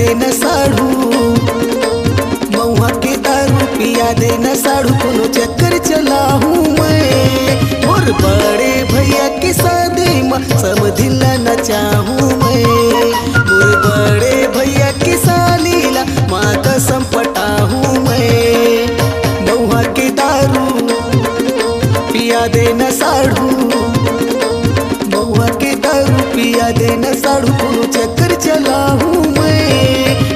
दे न साढ़ू, महुआ के दारू पिया दे न साढ़ू, कोनो चक्कर चला हूँ मैं। और बड़े भैया की शादी में समधिला न चाहूँ मैं। मोर बड़े भैया की सालीला माँ कसम पटा हूँ मैं। महुआ के दारू पिया दे न साढ़ू, महुआ के दारू पिया दे न साढ़ू, कोनो चक्कर चला हूँ मैं।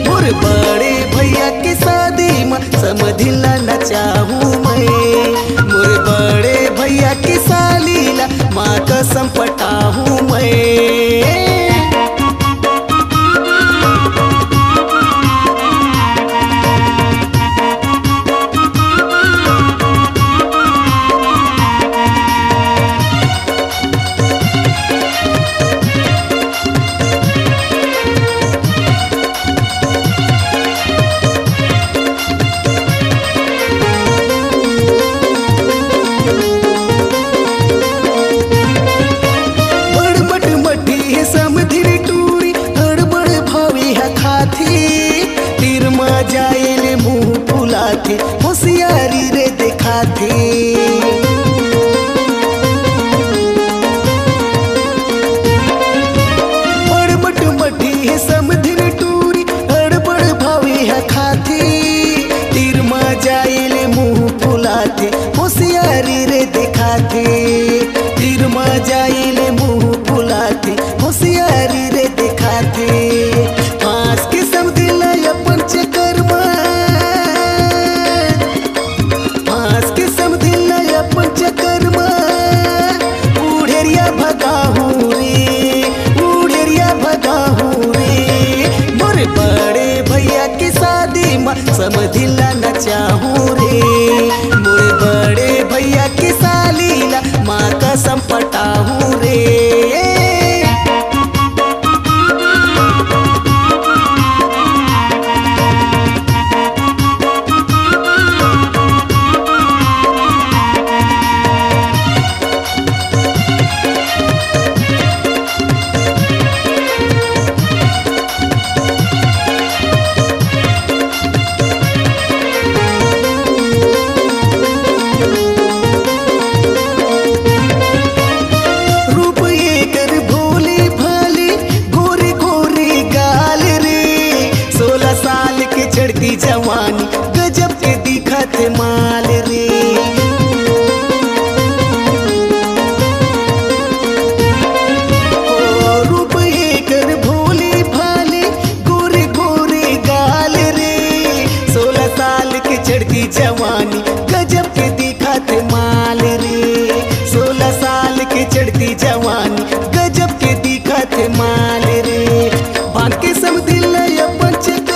मोर बड़े भैया की शादी में समधिला न चाहूँ मैं। मोर बड़े भैया की सालीला माँ कसम पटा हूँ मैं। जाएले मुँह फुलाथे होशियारी रे दिखाथे। बड़बट मठी है समधिन टूरी, हड़बड़ भावी है खाथे। तीर माँ जाएले मुँह फुलाथे होशियारी रे दिखाथे। तीर माँ जाएले मुँह फुलाथे होशियारी रे दिखाथे। फांस के समधिला अपन चक्कर समधिला न चाहूँ रे। मोरे बड़े भैया की सालीला माँ कसम पटा हूँ रे। जवानी गजब के दिखत माल रे। ओ रूप एकर भोली भाले गोरे गोरे गाल रे। 16 साल के चढ़ती जवानी गजब के दिखत माल रे। 16 साल के चढ़ती जवानी गजब के दिखत माल रे। बांध के समधिला अपन चक्कर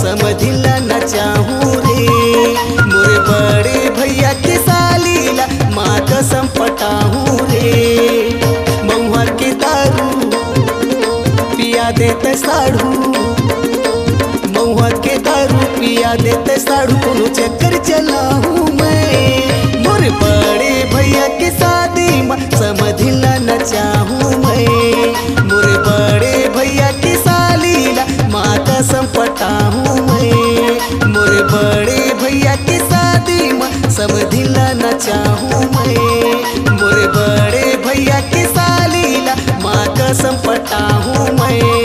समधिला न चाहूँ रे। मोरे बड़े भैया के सालीला माँ कसम पटा हूँ रे। महुआ के दारू पिया देते साढ़ू, महुआ के दारू पिया देते साढ़ू, कोनो चक्कर चला हूँ मैं। मोरे बड़े भैया के शादी में समधिला न चाहूँ मैं। मोरे बड़े भैया के सालीला माँ कसम पटा हूँ मैं। मोरे बड़े भैया की शादी में समधिला न चाहूँ मैं। मोरे बड़े भैया की सालीला माँ कसम पटा हूँ मैं।